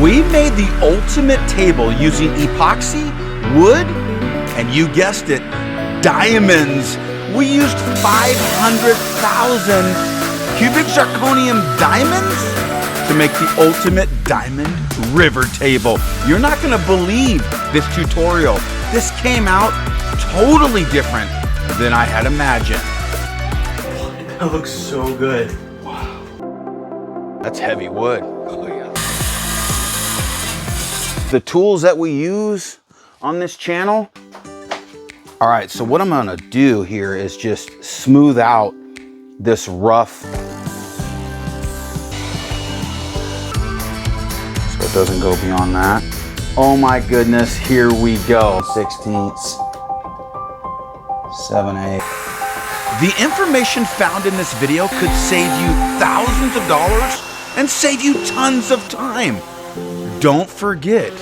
We made the ultimate table using epoxy, wood, and you guessed it, diamonds. We used 500,000 cubic zirconium diamonds to make the ultimate diamond river table. You're not gonna believe this tutorial. This came out totally different than I had imagined. That looks so good. Wow. That's heavy wood. Oh yeah. The tools that we use on this channel. All right, so what I'm gonna do here is just smooth out this rough, so it doesn't go beyond that. Oh my goodness, here we go. 16ths, 7/8. The information found in this video could save you thousands of dollars and save you tons of time. Don't forget,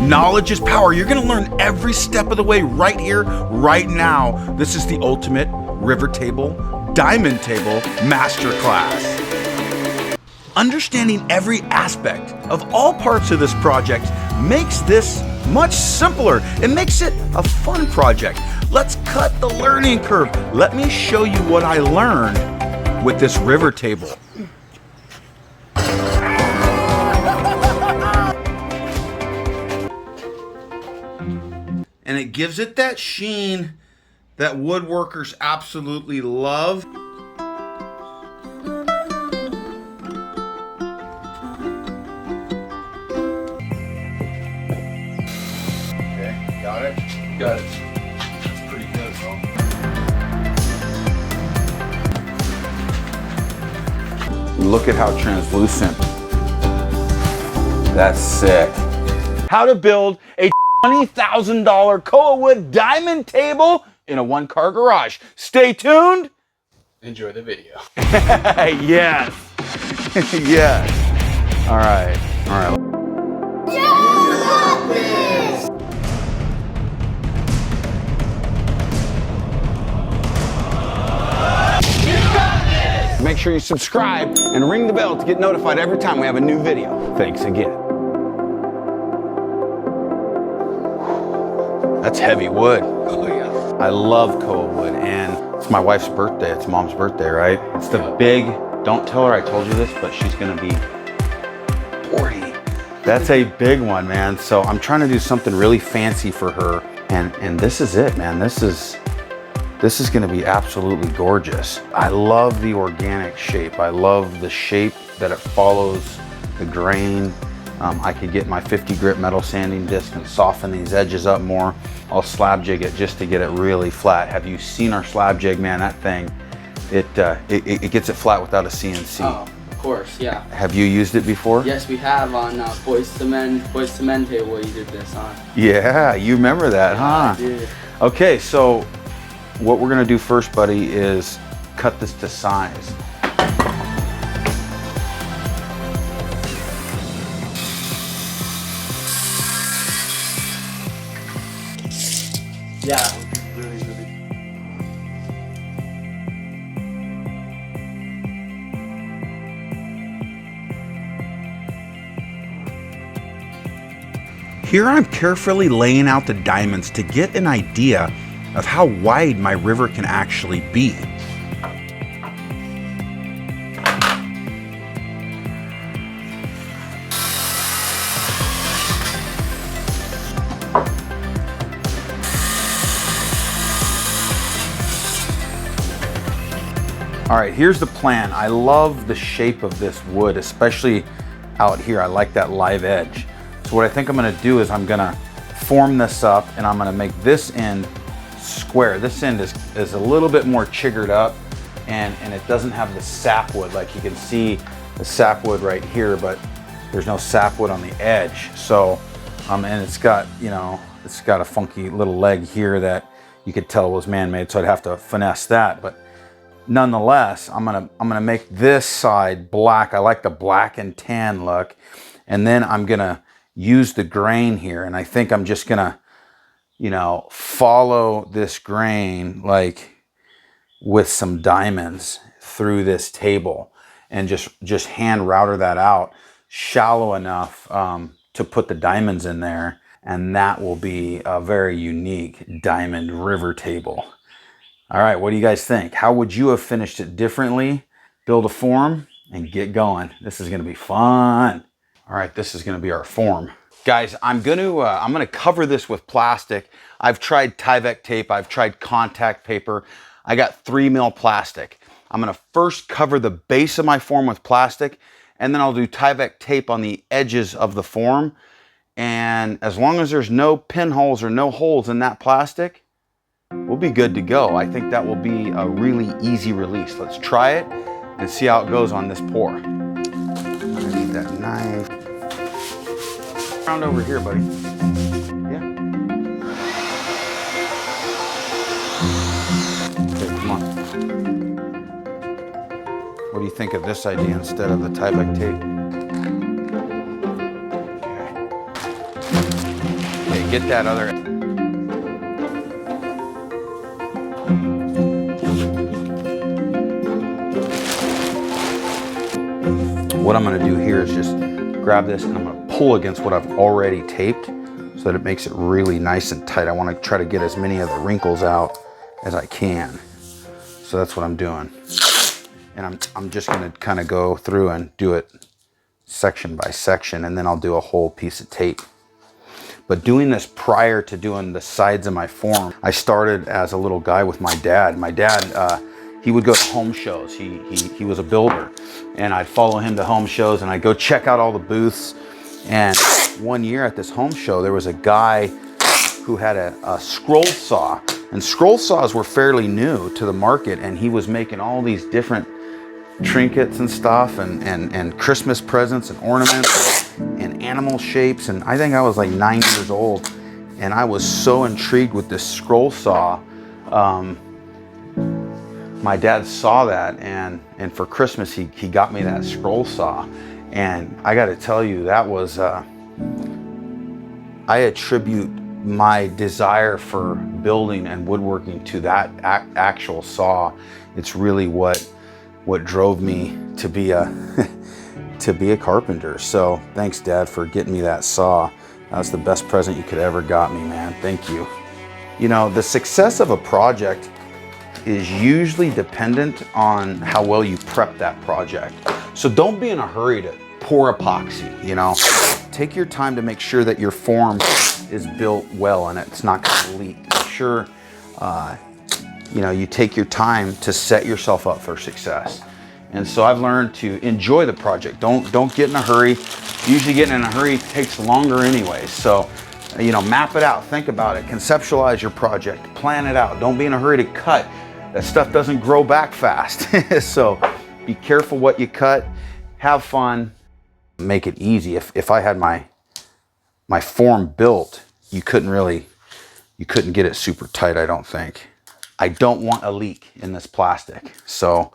knowledge is power. You're gonna learn every step of the way right here, right now. This is the ultimate river table, diamond table masterclass. Understanding every aspect of all parts of this project makes this much simpler. It makes it a fun project. Let's cut the learning curve. Let me show you what I learned with this river table. And it gives it that sheen that woodworkers absolutely love. Okay, got it? Got it. That's pretty good, bro. Look at how translucent. That's sick. How to build a $20,000 Koa wood diamond table in a one-car garage. Stay tuned. Enjoy the video. Yes. Yes. All right. All right. Make sure you subscribe and ring the bell to get notified every time we have a new video. Thanks again. That's heavy wood. Oh yeah. I love Koa wood, and it's my wife's birthday. It's mom's birthday, right? It's the big, don't tell her I told you this, but she's gonna be 40. That's a big one, man. So I'm trying to do something really fancy for her, and this is it, man. This is gonna be absolutely gorgeous. I love the organic shape. I love the shape that it follows the grain. I could get my 50 grit metal sanding disc and soften these edges up more. I'll slab jig it just to get it really flat. Have you seen our slab jig, man? That thing, it gets it flat without a CNC. Oh, of course, yeah. Have you used it before? Yes, we have on Boys to Men table. You did this on. Yeah, you remember that, huh? I did. Okay, so what we're gonna do first, buddy, is cut this to size. Yeah, really. Here I'm carefully laying out the diamonds to get an idea of how wide my river can actually be. All right, here's the plan. I love the shape of this wood, especially out here. I like that live edge. So what I think I'm gonna do is I'm gonna form this up, and I'm gonna make this end square. This end is a little bit more chiggered up, and it doesn't have the sapwood. Like you can see the sapwood right here, but there's no sapwood on the edge. So, and it's got, you know, it's got a funky little leg here that you could tell was man-made, so I'd have to finesse that. But nonetheless, I'm gonna make this side black. I like the black and tan look, and then I'm gonna use the grain here, and I think I'm just gonna, you know, follow this grain like with some diamonds through this table, and just hand router that out shallow enough to put the diamonds in there, and that will be a very unique diamond river table. All right, what do you guys think? How would you have finished it differently? Build a form and get going. This is gonna be fun. All right, this is gonna be our form. Guys, I'm gonna cover this with plastic. I've tried Tyvek tape, I've tried contact paper. I got 3 mil plastic. I'm gonna first cover the base of my form with plastic, and then I'll do Tyvek tape on the edges of the form. And as long as there's no pinholes or no holes in that plastic, we'll be good to go. I think that will be a really easy release. Let's try it and see how it goes on this pour. I'm gonna need that knife. Around over here, buddy. Yeah. Okay, come on. What do you think of this idea instead of the Tyvek tape? Okay, get that other. What I'm gonna do here is just grab this and I'm gonna pull against what I've already taped so that it makes it really nice and tight. I wanna try to get as many of the wrinkles out as I can. So that's what I'm doing. And I'm just gonna kind of go through and do it section by section, and then I'll do a whole piece of tape. But doing this prior to doing the sides of my form, I started as a little guy with my dad. My dad, he would go to home shows. He was a builder, and I'd follow him to home shows, and I'd go check out all the booths. And one year at this home show, there was a guy who had a scroll saw, and scroll saws were fairly new to the market, and he was making all these different trinkets and stuff, and Christmas presents and ornaments and animal shapes. And I think I was like 9 years old, and I was so intrigued with this scroll saw. My dad saw that, and for Christmas he got me that scroll saw. And I got to tell you, that was I attribute my desire for building and woodworking to that actual saw. It's really what drove me to be a to be a carpenter. So thanks, Dad, for getting me that saw. That's the best present you could ever got me, man. Thank you. You know, the success of a project is usually dependent on how well you prep that project. So don't be in a hurry to pour epoxy, you know. Take your time to make sure that your form is built well and it's not gonna leak. Make sure you know, you take your time to set yourself up for success. And so I've learned to enjoy the project. Don't get in a hurry. Usually getting in a hurry takes longer anyway. So, you know, map it out, think about it, conceptualize your project, plan it out. Don't be in a hurry to cut. That stuff doesn't grow back fast. So be careful what you cut, have fun, make it easy. If I had my form built, you couldn't get it super tight, I don't think. I don't want a leak in this plastic. So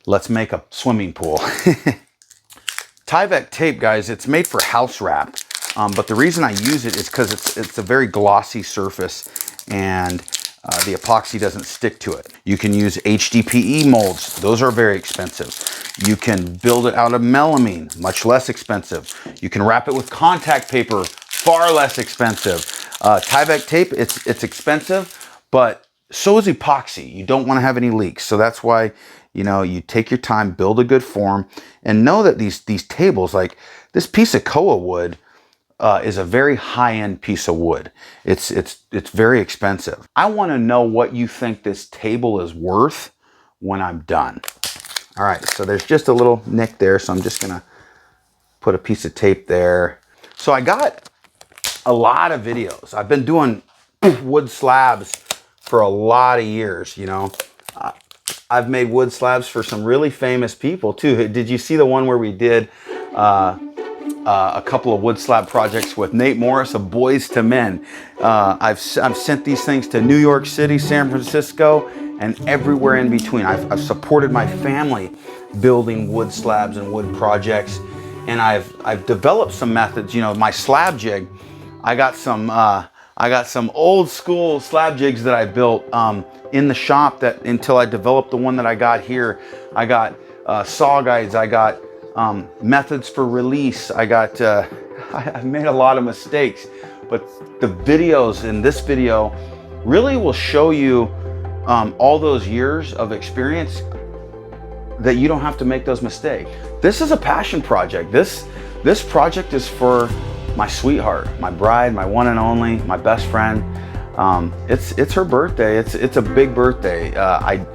let's make a swimming pool. Tyvek tape, guys, it's made for house wrap. But the reason I use it is because it's a very glossy surface, and the epoxy doesn't stick to it. You can use HDPE molds. Those are very expensive. You can build it out of melamine, much less expensive. You can wrap it with contact paper, far less expensive. Tyvek tape, it's expensive, but so is epoxy. You don't want to have any leaks. So that's why, you know, you take your time, build a good form, and know that these tables, like this piece of koa wood, is a very high-end piece of wood. It's very expensive. I want to know what you think this table is worth when I'm done. All right, so there's just a little nick there, so I'm just gonna put a piece of tape there. So I got a lot of videos. I've been doing wood slabs for a lot of years, you know. I've made wood slabs for some really famous people too. Did you see the one where we did a couple of wood slab projects with Nate Morris of Boys to Men? I've sent these things to New York City, San Francisco, and everywhere in between. I've supported my family building wood slabs and wood projects, and I've developed some methods. You know, my slab jig, I got some old school slab jigs that I built in the shop that until I developed the one that I got here. I got saw guides, I got methods for release, I got I've made a lot of mistakes, but the videos in this video really will show you all those years of experience that you don't have to make those mistakes. This is a passion project. This project is for my sweetheart, my bride, my one and only, my best friend. It's her birthday. It's a big birthday. I'm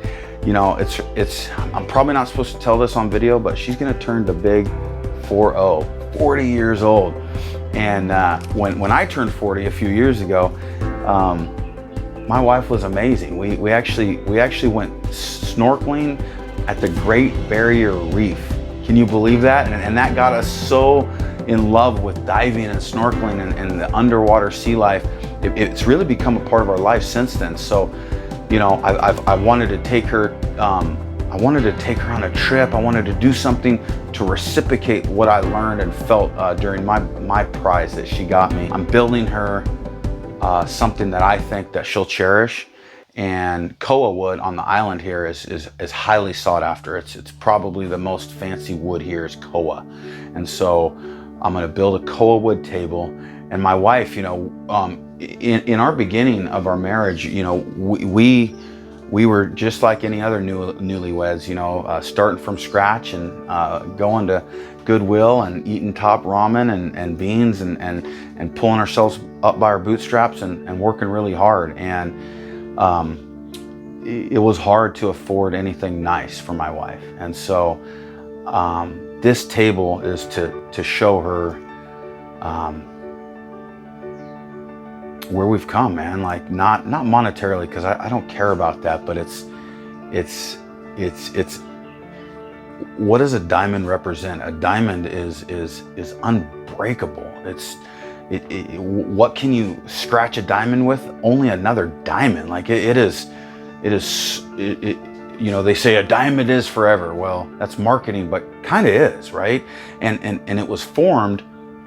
probably not supposed to tell this on video, but she's gonna turn the big 40 years old. And when I turned 40 a few years ago, my wife was amazing. We actually went snorkeling at the Great Barrier Reef. Can you believe that? And that got us so in love with diving and snorkeling and the underwater sea life. It's really become a part of our life since then. So, you know, I wanted to take her. I wanted to take her on a trip. I wanted to do something to reciprocate what I learned and felt during my prize that she got me. I'm building her something that I think that she'll cherish. And koa wood on the island here is highly sought after. It's probably the most fancy wood here is koa. And so I'm gonna build a koa wood table. And my wife, you know, in our beginning of our marriage, you know, we were just like any other newlyweds, you know, starting from scratch and going to Goodwill and eating top ramen and beans and pulling ourselves up by our bootstraps and working really hard. And it was hard to afford anything nice for my wife. And so this table is to show her where we've come, man. Like not monetarily, because I don't care about that, but it's what does a diamond represent? A diamond is unbreakable. What can you scratch a diamond with? Only another diamond. Like it is, you know, they say a diamond is forever. Well, that's marketing, but kind of is, right? And it was formed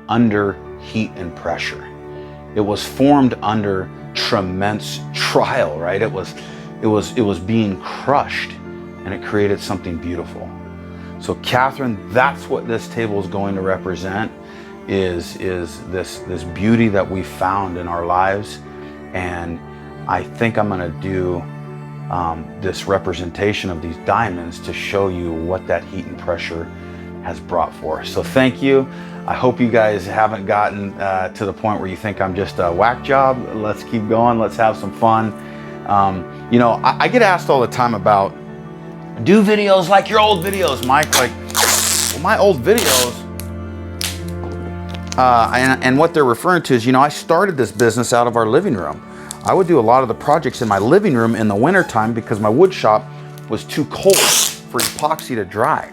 under heat and pressure. It was formed under tremendous trial, right? It was being crushed, and it created something beautiful. So Catherine, that's what this table is going to represent, is this beauty that we found in our lives. And I think I'm gonna do this representation of these diamonds to show you what that heat and pressure has brought for us. So thank you. I hope you guys haven't gotten to the point where you think I'm just a whack job. Let's keep going. Let's have some fun. You know, I get asked all the time about, do videos like your old videos, Mike. Like, well, my old videos, and what they're referring to is, you know, I started this business out of our living room. I would do a lot of the projects in my living room in the wintertime because my wood shop was too cold for epoxy to dry.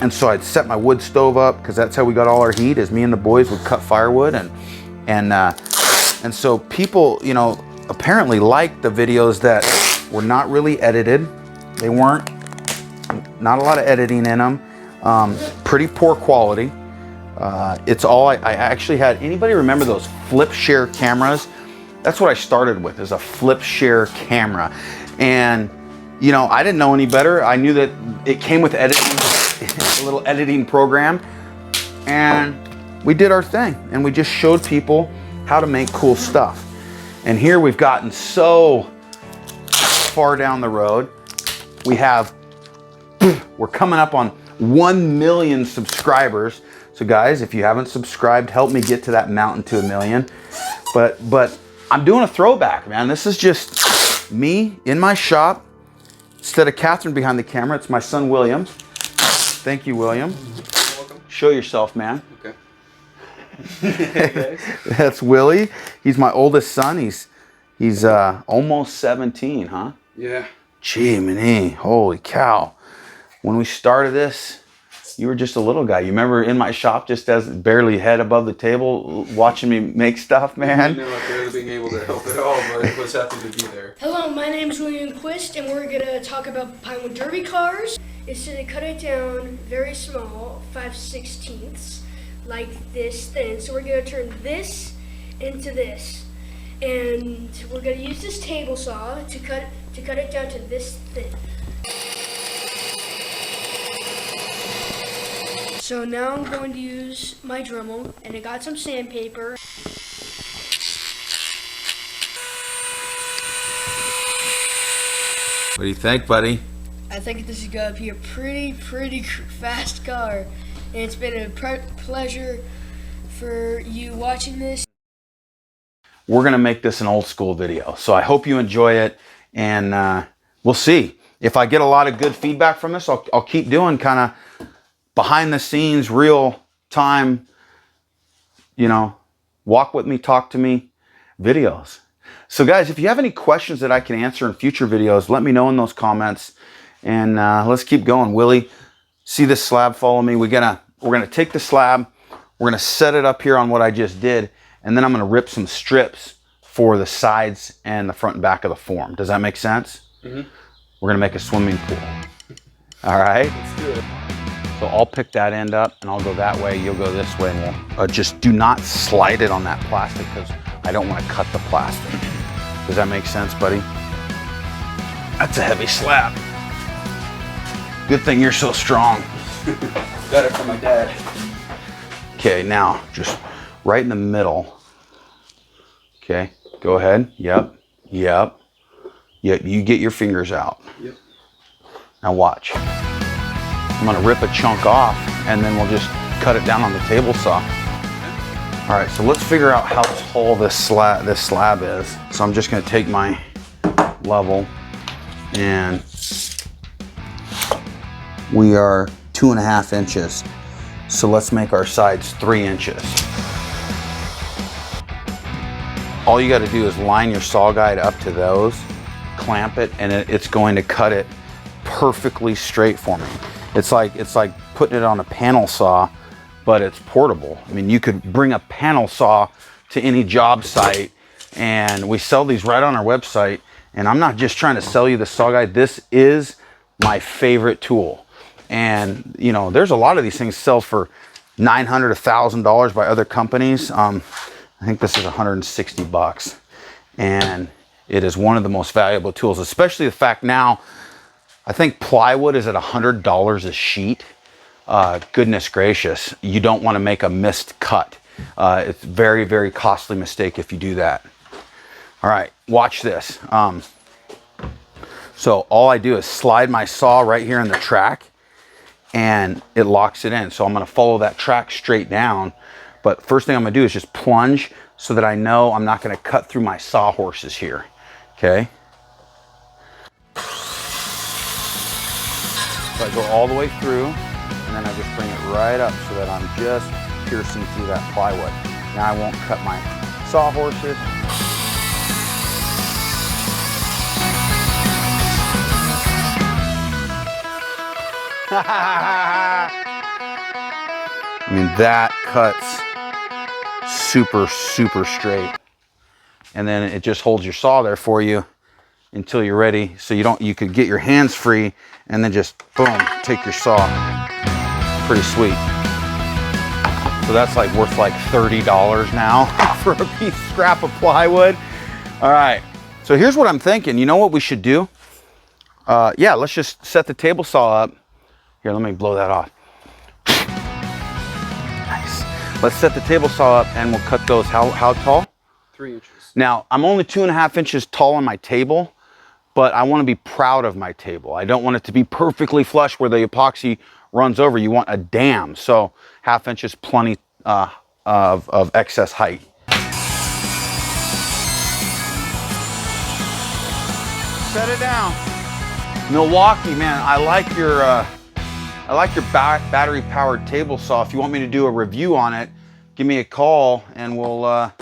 And so I'd set my wood stove up, because that's how we got all our heat, is me and the boys would cut firewood. And so people, you know, apparently liked the videos that were not really edited. They weren't, not a lot of editing in them. Pretty poor quality. It's all, I actually had, anybody remember those flip share cameras? That's what I started with, is a flip share camera. And, you know, I didn't know any better. I knew that it came with editing, a little editing program. And we did our thing. And we just showed people how to make cool stuff. And here we've gotten so far down the road. We're coming up on 1 million subscribers. So guys, if you haven't subscribed, help me get to that mountain to 1 million. But I'm doing a throwback, man. This is just me in my shop. Instead of Catherine behind the camera, it's my son, William. Thank you, William. You're welcome. Show yourself, man. Okay. Hey, That's Willie. He's my oldest son. He's almost 17, huh? yeah. Gee, man, holy cow. When we started this, you were just a little guy. You remember in my shop, just as barely head above the table, watching me make stuff, man? You know, like barely being able to help at all, but I was happy to be there. Hello, my name is William Quist, and we're going to talk about Pinewood Derby cars. It's to cut it down very small, 5/16, like this thin. So we're going to turn this into this. And we're going to use this table saw to cut it down to this thin. So now I'm going to use my Dremel, and I got some sandpaper. What do you think, buddy? I think this is going to be a pretty fast car. And it's been a pleasure for you watching this. We're gonna make this an old school video. So I hope you enjoy it, and we'll see. If I get a lot of good feedback from this, I'll keep doing kind of behind the scenes, real time, you know, walk with me, talk to me videos. So guys, if you have any questions that I can answer in future videos, let me know in those comments, and let's keep going. Willie, see this slab, follow me. We're gonna take the slab, we're gonna set it up here on what I just did, and then I'm gonna rip some strips for the sides and the front and back of the form. Does that make sense? Mm-hmm. We're gonna make a swimming pool. All right? Let's do it. So I'll pick that end up and I'll go that way, you'll go this way, and we'll just do not slide it on that plastic because I don't want to cut the plastic. Does that make sense, buddy? That's a heavy slab. Good thing you're so strong. Got it from my dad. Okay, now just right in the middle. Okay, go ahead. Yep. You get your fingers out. Yep. Now watch. I'm gonna rip a chunk off and then we'll just cut it down on the table saw. All right, so let's figure out how tall this slab is. So I'm just gonna take my level, and we are 2.5 inches. So let's make our sides 3 inches. All you gotta do is line your saw guide up to those, clamp it, and it's going to cut it perfectly straight for me. It's like putting it on a panel saw, but it's portable. I mean, you could bring a panel saw to any job site, and we sell these right on our website. And I'm not just trying to sell you the saw guide. This is my favorite tool. And you know, there's a lot of these things sell for $900, $1,000 by other companies. I think this is 160 bucks, and it is one of the most valuable tools, especially the fact now, I think plywood is at $100 a sheet. Goodness gracious, you don't want to make a missed cut. It's very, very costly mistake if you do that. All right, watch this. So all I do is slide my saw right here in the track, and it locks it in. So I'm gonna follow that track straight down. But first thing I'm gonna do is just plunge so that I know I'm not gonna cut through my sawhorses here, okay? So I go all the way through, and then I just bring it right up so that I'm just piercing through that plywood. Now I won't cut my sawhorses. I mean, that cuts super straight, and then it just holds your saw there for you until you're ready. So you could get your hands free and then just boom, take your saw. Pretty sweet. So that's like worth like $30 now for a piece of scrap of plywood. All right, so here's what I'm thinking. You know what we should do? Yeah, let's just set the table saw up. Here, let me blow that off. Nice. Let's set the table saw up and we'll cut those. How tall? 3 inches. Now, I'm only 2.5 inches tall on my table, but I want to be proud of my table. I don't want it to be perfectly flush where the epoxy runs over. You want a dam. So 1/2 inch is plenty of excess height. Set it down. Milwaukee, man, I like your battery powered table saw. If you want me to do a review on it, give me a call and we'll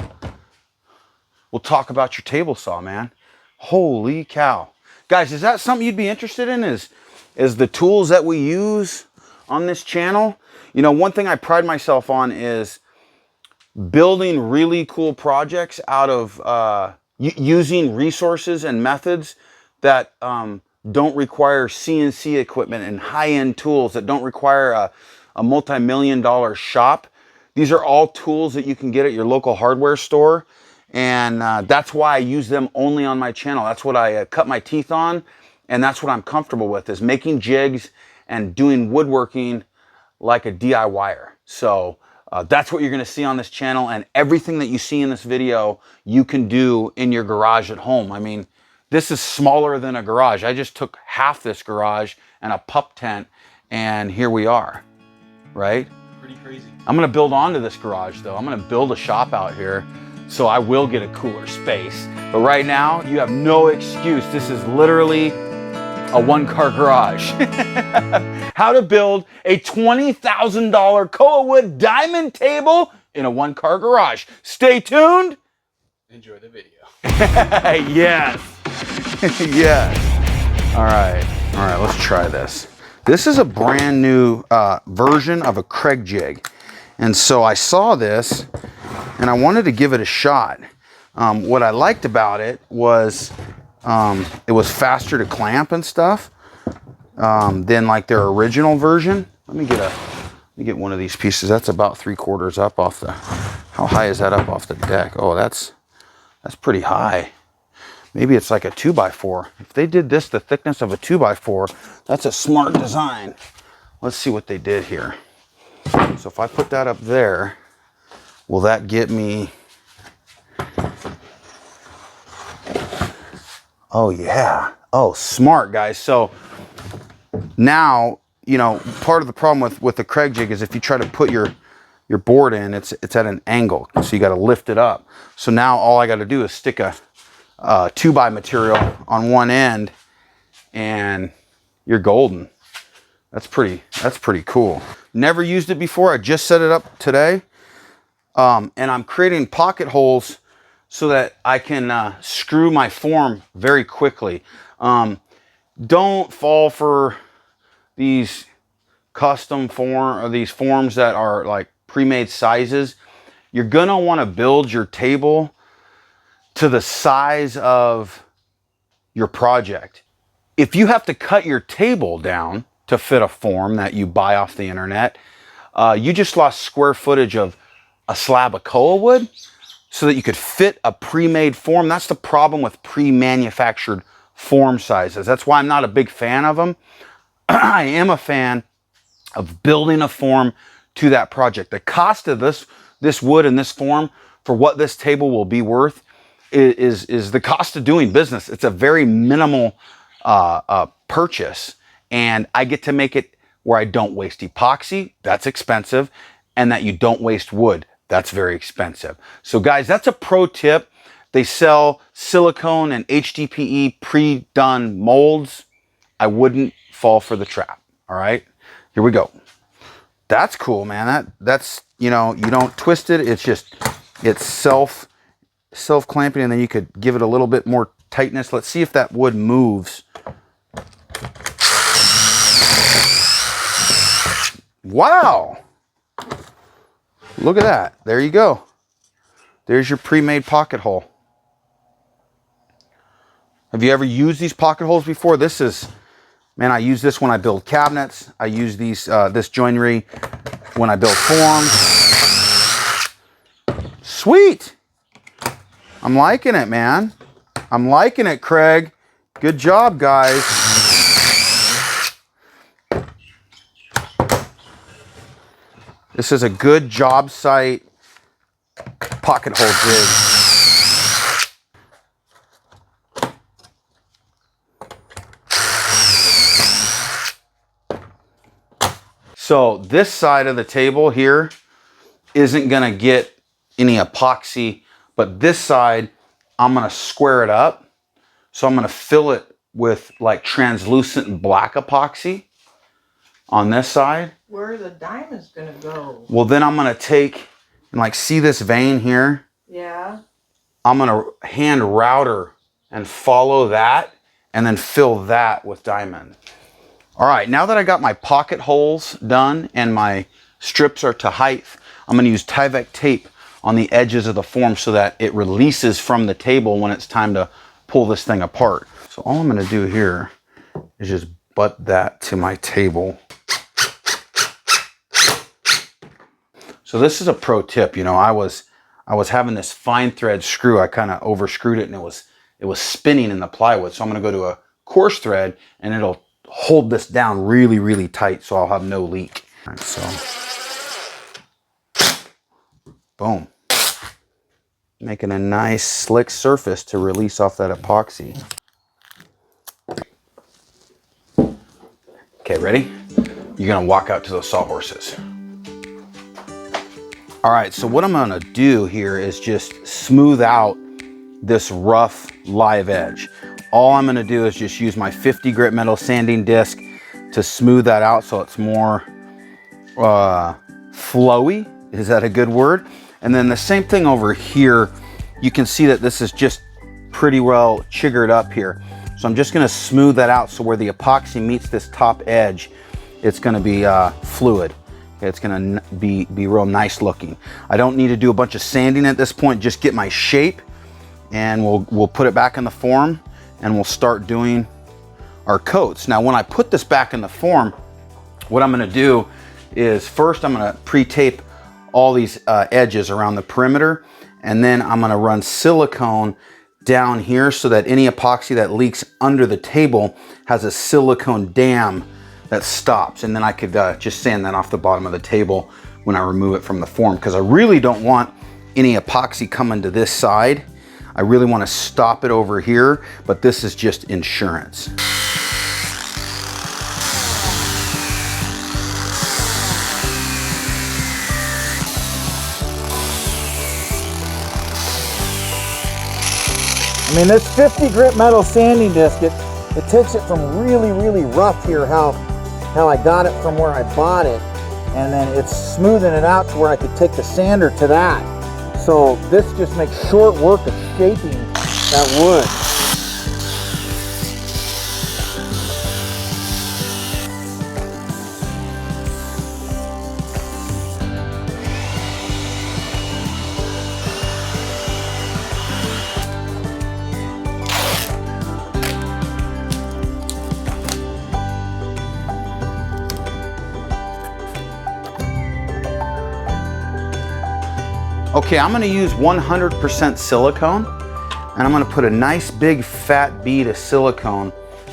talk about your table saw, man. Holy cow. Guys, is that something you'd be interested in, is the tools that we use on this channel? You know, one thing I pride myself on is building really cool projects out of using resources and methods that don't require CNC equipment and high-end tools, that don't require a multi-million-dollar shop. These are all tools that you can get at your local hardware store. And that's why I use them only on my channel. That's what I cut my teeth on, and that's what I'm comfortable with, is making jigs and doing woodworking like a DIYer. So that's what you're gonna see on this channel, and everything that you see in this video, you can do in your garage at home. I mean, this is smaller than a garage. I just took half this garage and a pup tent, and here we are, right? Pretty crazy. I'm gonna build onto this garage though. I'm gonna build a shop out here, so I will get a cooler space. But right now, you have no excuse. This is literally a one-car garage. How to build a $20,000 Koa wood diamond table in a one-car garage. Stay tuned. Enjoy the video. Yes. Yes. All right, let's try this. This is a brand new version of a Craig jig. And so I saw this and I wanted to give it a shot. What I liked about it was faster to clamp and stuff than like their original version. Let me get one of these pieces. That's about 3/4 up off the, how high is that up off the deck? Oh, that's pretty high. Maybe it's like a 2x4. If they did this the thickness of a 2x4, that's a smart design. Let's see what they did here. So if I put that up there, will that get me? Oh yeah. Oh, smart, guys. So now, you know, part of the problem with the Craig jig is if you try to put your board in, it's at an angle. So you got to lift it up. So now all I got to do is stick a 2x material on one end and you're golden. That's pretty cool. Never used it before. I just set it up today. And I'm creating pocket holes so that I can screw my form very quickly. Don't fall for these custom forms that are like pre-made sizes. You're gonna want to build your table to the size of your project. If you have to cut your table down to fit a form that you buy off the internet, you just lost square footage of a slab of Koa wood so that you could fit a pre-made form. That's the problem with pre-manufactured form sizes. That's why I'm not a big fan of them. I am a fan of building a form to that project. The cost of this wood and this form for what this table will be worth is the cost of doing business. It's a very minimal purchase, and I get to make it where I don't waste epoxy. That's expensive. And that you don't waste wood. That's very expensive. So guys, that's a pro tip. They sell silicone and HDPE pre-done molds. I wouldn't fall for the trap. All right, here we go. That's cool, man. That's, you know, you don't twist it. It's self-clamping, and then you could give it a little bit more tightness. Let's see if that wood moves. Wow. Look at that. There you go. There's your pre-made pocket hole. Have you ever used these pocket holes before? This is, man, I use this when I build cabinets. I use these this joinery when I build forms. Sweet. I'm liking it, man. I'm liking it, Craig. Good job, guys. This is a good job site pocket hole jig. So this side of the table here isn't gonna get any epoxy, but this side, I'm gonna square it up. So I'm gonna fill it with like translucent black epoxy on this side. Where are the diamonds gonna go? Well, then I'm gonna take and like, see this vein here? Yeah. I'm gonna hand router and follow that and then fill that with diamond. All right, now that I got my pocket holes done and my strips are to height, I'm gonna use Tyvek tape on the edges of the form so that it releases from the table when it's time to pull this thing apart. So all I'm gonna do here is just butt that to my table. So this is a pro tip. You know, I was having this fine thread screw. I kind of overscrewed it and it was spinning in the plywood. So I'm gonna go to a coarse thread and it'll hold this down really, really tight so I'll have no leak. All right, so boom. Making a nice slick surface to release off that epoxy. Okay, ready? You're gonna walk out to those sawhorses. All right, so what I'm gonna do here is just smooth out this rough live edge. All I'm gonna do is just use my 50 grit metal sanding disc to smooth that out so it's more flowy. Is that a good word? And then the same thing over here. You can see that this is just pretty well chiggered up here. So I'm just gonna smooth that out so where the epoxy meets this top edge, it's gonna be fluid. It's gonna be real nice looking. I don't need to do a bunch of sanding at this point, just get my shape, and we'll put it back in the form and we'll start doing our coats. Now when I put this back in the form, what I'm gonna do is first I'm gonna pre-tape all these edges around the perimeter, and then I'm gonna run silicone down here so that any epoxy that leaks under the table has a silicone dam that stops. And then I could just sand that off the bottom of the table when I remove it from the form, because I really don't want any epoxy coming to this side. I really want to stop it over here, but this is just insurance. I mean, this 50 grit metal sanding disc, it takes it from really, really rough here, how I got it from where I bought it, and then it's smoothing it out to where I could take the sander to that. So this just makes short work of shaping that wood. Okay, I'm gonna use 100% silicone, and I'm gonna put a nice big fat bead of silicone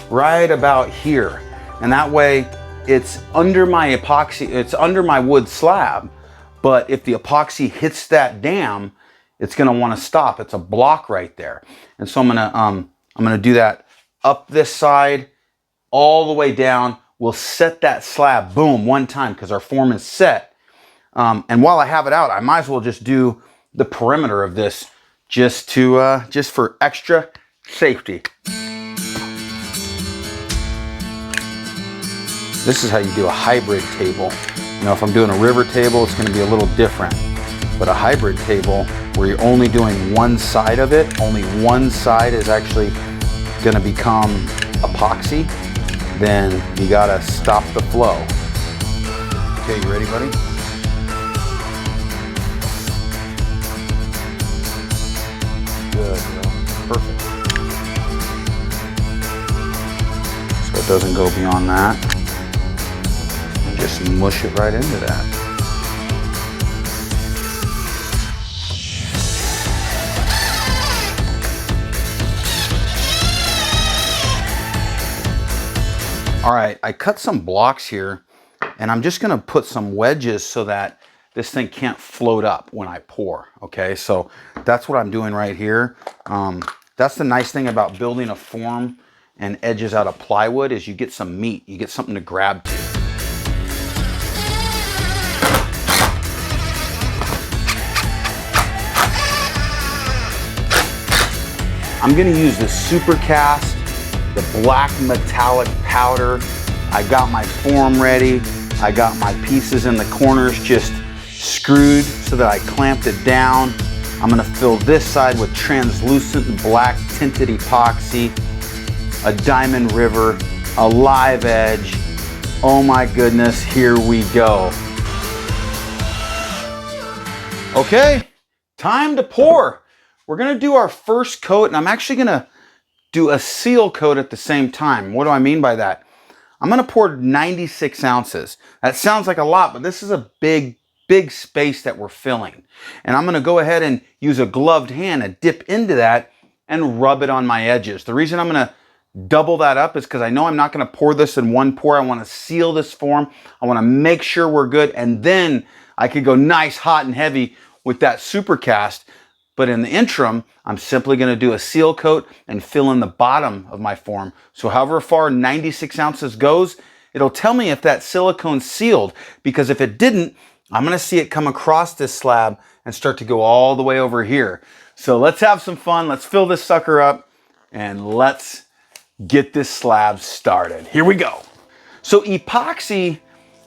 right about here. And that way it's under my epoxy, it's under my wood slab, but if the epoxy hits that dam, it's gonna wanna stop. It's a block right there. And so I'm gonna do that up this side, all the way down. We'll set that slab, boom, one time, because our form is set. And while I have it out, I might as well just do the perimeter of this just for extra safety. This is how you do a hybrid table. You know, if I'm doing a river table, it's going to be a little different. But a hybrid table where you're only doing one side of it, only one side is actually going to become epoxy, then you got to stop the flow. Okay, you ready, buddy? Good, perfect. So it doesn't go beyond that. And just mush it right into that. All right, I cut some blocks here, and I'm just gonna put some wedges so that this thing can't float up when I pour, okay? So that's what I'm doing right here. That's the nice thing about building a form and edges out of plywood is you get some meat, you get something to grab to. I'm gonna use the super cast, the black metallic powder. I got my form ready. I got my pieces in the corners just screwed so that I clamped it down. I'm gonna fill this side with translucent black tinted epoxy, a diamond river, a live edge. Oh my goodness, here we go. Okay, time to pour. We're gonna do our first coat, and I'm actually gonna do a seal coat at the same time. What do I mean by that? I'm gonna pour 96 ounces. That sounds like a lot, but this is a big space that we're filling. And I'm gonna go ahead and use a gloved hand and dip into that and rub it on my edges. The reason I'm gonna double that up is because I know I'm not going to pour this in one pour. I want to seal this form. I want to make sure we're good. And then I could go nice, hot, and heavy with that super cast. But in the interim, I'm simply going to do a seal coat and fill in the bottom of my form. So however far 96 ounces goes, it'll tell me if that silicone's sealed, because if it didn't, I'm going to see it come across this slab and start to go all the way over here. So let's have some fun. Let's fill this sucker up and let's get this slab started. Here we go. So epoxy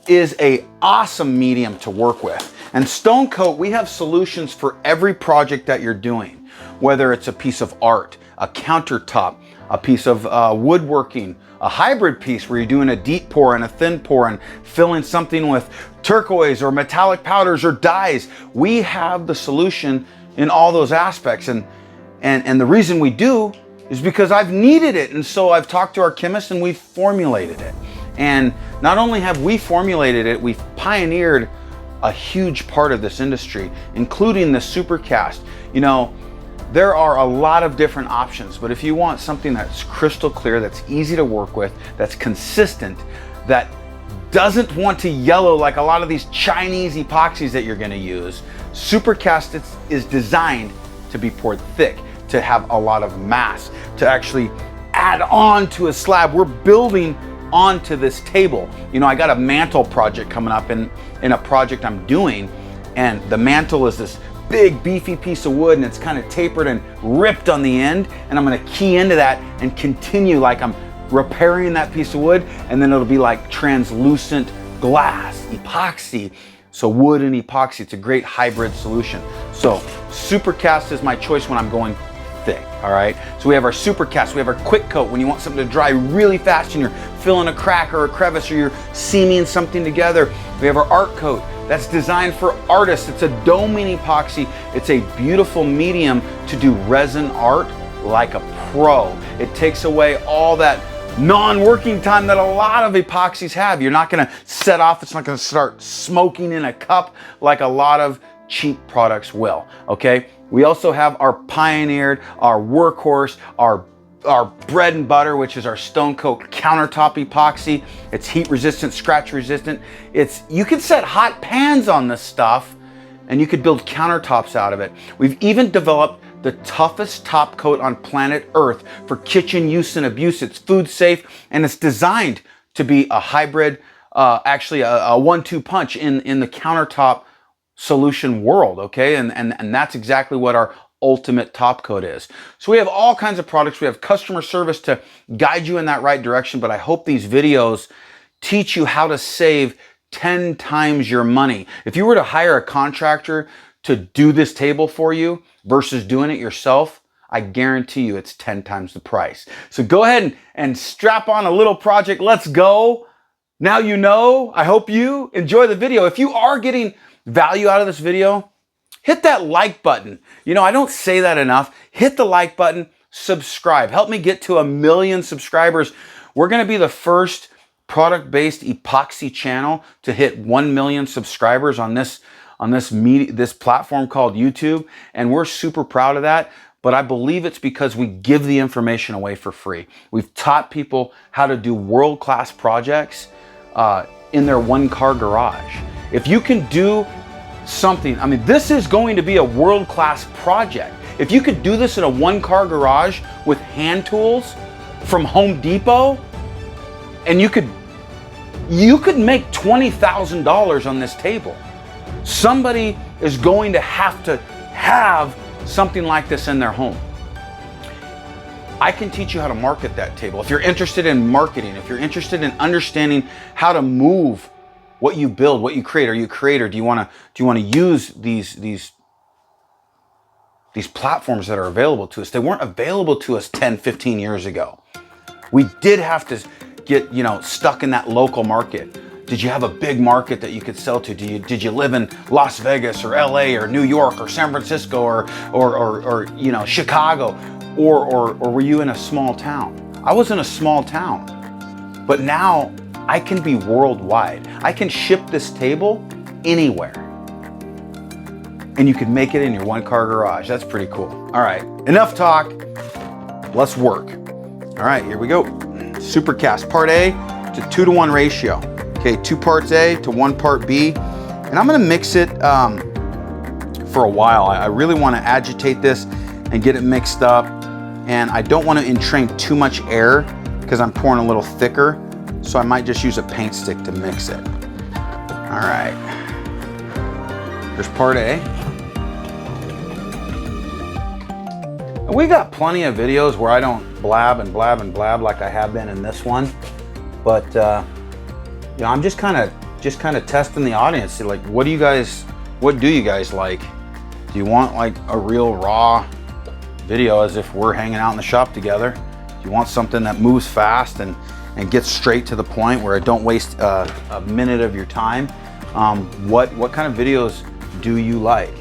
is an awesome medium to work with. And Stone Coat, we have solutions for every project that you're doing, whether it's a piece of art, a countertop, a piece of woodworking, a hybrid piece where you're doing a deep pour and a thin pour and filling something with turquoise or metallic powders or dyes. We have the solution in all those aspects. And the reason we do is because I've needed it. And so I've talked to our chemists and we've formulated it. And not only have we formulated it, we've pioneered a huge part of this industry, including the supercast. You know, there are a lot of different options, but if you want something that's crystal clear, that's easy to work with, that's consistent, that doesn't want to yellow like a lot of these Chinese epoxies that you're gonna use, supercast is designed to be poured thick, to have a lot of mass, to actually add on to a slab. We're building onto this table. You know, I got a mantle project coming up in a project I'm doing, and the mantle is this big beefy piece of wood and it's kind of tapered and ripped on the end, and I'm going to key into that and continue like I'm repairing that piece of wood, and then it'll be like translucent glass, epoxy. So wood and epoxy, it's a great hybrid solution. So supercast is my choice when I'm going thick, all right? So we have our supercast, we have our quick coat when you want something to dry really fast and you're filling a crack or a crevice or you're seaming something together. We have our art coat that's designed for artists. It's a doming epoxy. It's a beautiful medium to do resin art like a pro. It takes away all that non-working time that a lot of epoxies have. You're not gonna set off, it's not gonna start smoking in a cup like a lot of cheap products will, okay? We also have our pioneered, our workhorse, our bread and butter, which is our Stone Coat Countertop epoxy. It's heat resistant, scratch resistant. You can set hot pans on this stuff and you could build countertops out of it. We've even developed the toughest top coat on planet Earth for kitchen use and abuse. It's food safe and it's designed to be a hybrid, actually a 1-2 punch in the countertop solution world, okay? And that's exactly what our ultimate top coat is. So we have all kinds of products. We have customer service to guide you in that right direction, but I hope these videos teach you how to save 10 times your money. If you were to hire a contractor to do this table for you versus doing it yourself, I guarantee you it's 10 times the price. So go ahead and strap on a little project. Let's go. Now you know. I hope you enjoy the video. If you are getting value out of this video, hit that like button. You know, I don't say that enough. Hit the like button, subscribe. Help me get to 1 million subscribers. We're gonna be the first product-based epoxy channel to hit 1 million subscribers on this platform called YouTube, and we're super proud of that. But I believe it's because we give the information away for free. We've taught people how to do world-class projects in their one-car garage. If you can do something, I mean, this is going to be a world-class project. If you could do this in a one-car garage with hand tools from Home Depot, and you could make $20,000 on this table. Somebody is going to have something like this in their home. I can teach you how to market that table. If you're interested in marketing, if you're interested in understanding how to move what you build, what you create. Are you a creator? Do you want to use these platforms that are available to us? They weren't available to us 10, 15 years ago. We did have to get, you know, stuck in that local market. Did you have a big market that you could sell to? Did you live in Las Vegas or LA or New York or San Francisco or you know, Chicago, or were you in a small town? I was in a small town, but now I can be worldwide. I can ship this table anywhere. And you can make it in your one-car garage. That's pretty cool. All right, enough talk. Let's work. All right, here we go. Supercast, part A to 2-to-1 ratio. Okay, 2 parts A to 1 part B. And I'm gonna mix it for a while. I really wanna agitate this and get it mixed up. And I don't wanna entrain too much air because I'm pouring a little thicker. So I might just use a paint stick to mix it. All right, here's part A. We got plenty of videos where I don't blab and blab and blab like I have been in this one, but you know, I'm just kind of testing the audience. See, like, what do you guys like? Do you want like a real raw video as if we're hanging out in the shop together? Do you want something that moves fast and gets straight to the point where it don't waste a minute of your time? What kind of videos do you like?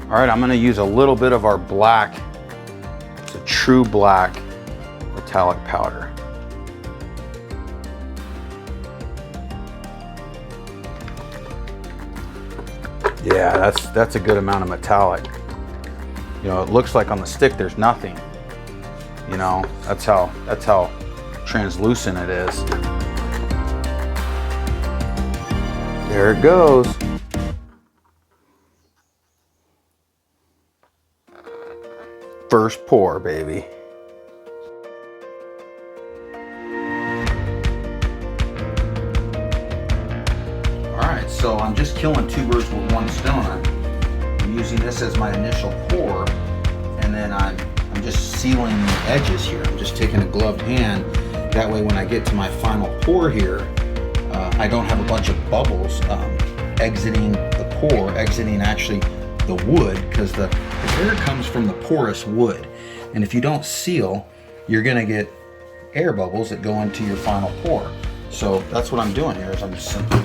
All right, I'm gonna use a little bit of our black. It's a true black metallic powder. Yeah, that's a good amount of metallic. You know, it looks like on the stick there's nothing. You know, that's how translucent it is. There it goes. First pour, baby. All right, so I'm just killing 2 birds with 1 stone. I'm using this as my initial pour, and then I'm just sealing the edges here. I'm just taking a gloved hand. That way when I get to my final pour here, I don't have a bunch of bubbles exiting the pour, exiting actually the wood, because the air comes from the porous wood. And if you don't seal, you're gonna get air bubbles that go into your final pour. So that's what I'm doing here, is I'm just simply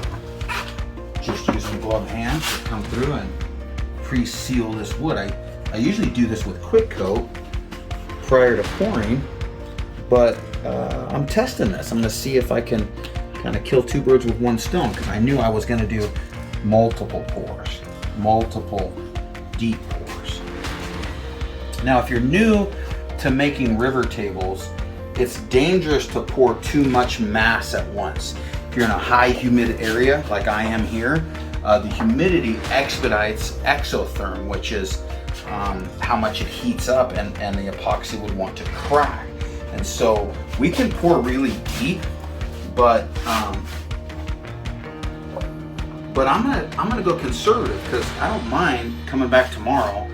just using gloved hands to come through and pre-seal this wood. I usually do this with quick coat prior to pouring, but I'm testing this. I'm gonna see if I can kind of kill 2 birds with 1 stone, because I knew I was gonna do multiple pours, multiple deep pours. Now, if you're new to making river tables, it's dangerous to pour too much mass at once. If you're in a high humid area like I am here, the humidity expedites exotherm, which is how much it heats up, and the epoxy would want to crack. And so we can pour really deep, but I'm gonna go conservative, because I don't mind coming back tomorrow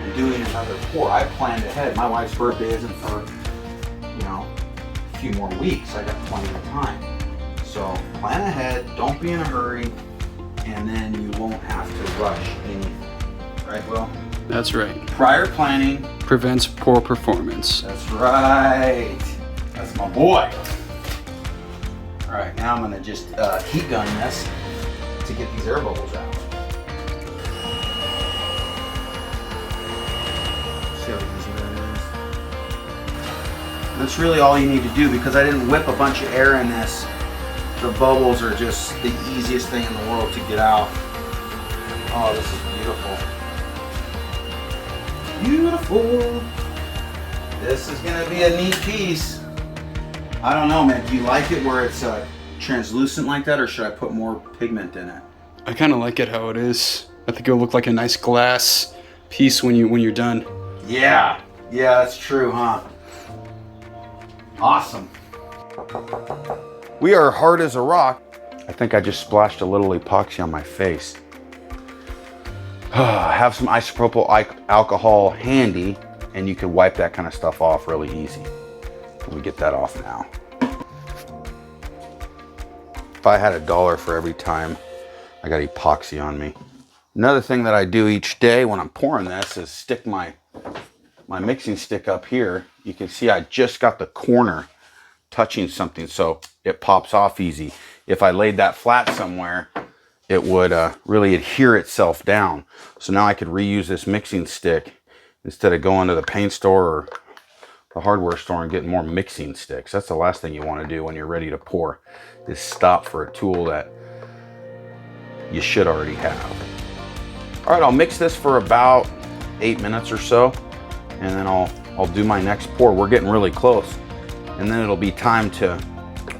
and doing another pour. I planned ahead. My wife's birthday isn't for, you know, a few more weeks. I got plenty of time. So plan ahead, don't be in a hurry, and then you won't have to rush anything. Right, Will? That's right. Prior planning Prevents poor performance. That's right. That's my boy. All right, now I'm gonna just heat gun this to get these air bubbles out. See how easy that is? That's really all you need to do, because I didn't whip a bunch of air in this. The bubbles are just the easiest thing in the world to get out. Oh, this is beautiful. Beautiful. This is gonna be a neat piece. I don't know, man. Do you like it where it's translucent like that, or should I put more pigment in it? I kind of like it how it is. I think it'll look like a nice glass piece when you're done. Yeah, that's true, huh? Awesome. We are hard as a rock. I think I just splashed a little epoxy on my face. Have some isopropyl alcohol handy, and you can wipe that kind of stuff off really easy. Let me get that off now. If I had $1 for every time I got epoxy on me. Another thing that I do each day when I'm pouring this is stick my mixing stick up here. You can see I just got the corner touching something, so it pops off easy. If I laid that flat somewhere, it would really adhere itself down. So now I could reuse this mixing stick instead of going to the paint store or the hardware store and getting more mixing sticks. That's the last thing you want to do when you're ready to pour, is stop for a tool that you should already have. All right, I'll mix this for about 8 minutes or so, and then I'll I'll do my next pour. We're getting really close. And then it'll be time to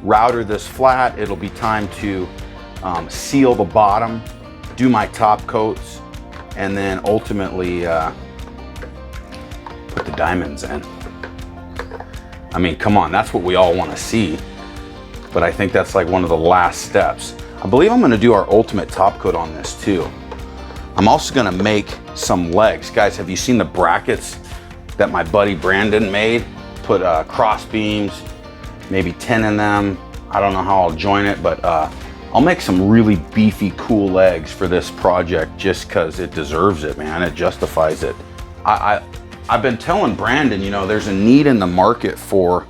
router this flat. It'll be time to seal the bottom, do my top coats, and then ultimately put the diamonds in. I mean, come on, that's what we all want to see. But I think that's like one of the last steps. I believe I'm going to do our ultimate top coat on this too. I'm also going to make some legs. Guys, have you seen the brackets that my buddy Brandon made? Put cross beams, maybe 10 in them. I don't know how I'll join it, but I'll make some really beefy, cool legs for this project just because it deserves it, man. It justifies it. I've been telling Brandon, you know, there's a need in the market for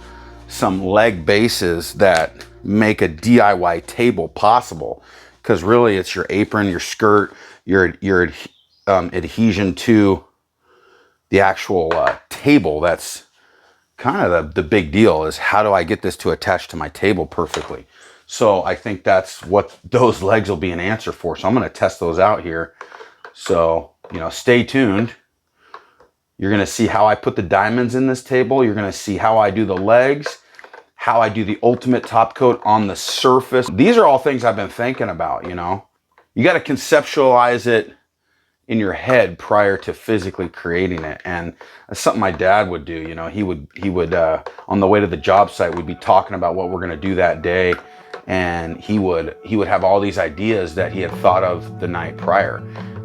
some leg bases that make a DIY table possible. Because really it's your apron, your skirt, your adhesion to the actual table. That's kind of the big deal, is how do I get this to attach to my table perfectly? So I think that's what those legs will be an answer for. So I'm going to test those out here. So, you know, stay tuned. You're going to see how I put the diamonds in this table. You're going to see how I do the legs, how I do the ultimate top coat on the surface. These are all things I've been thinking about, you know. You got to conceptualize it in your head prior to physically creating it. And that's something my dad would do. You know, he would on the way to the job site, we'd be talking about what we're going to do that day. And he would have all these ideas that he had thought of the night prior.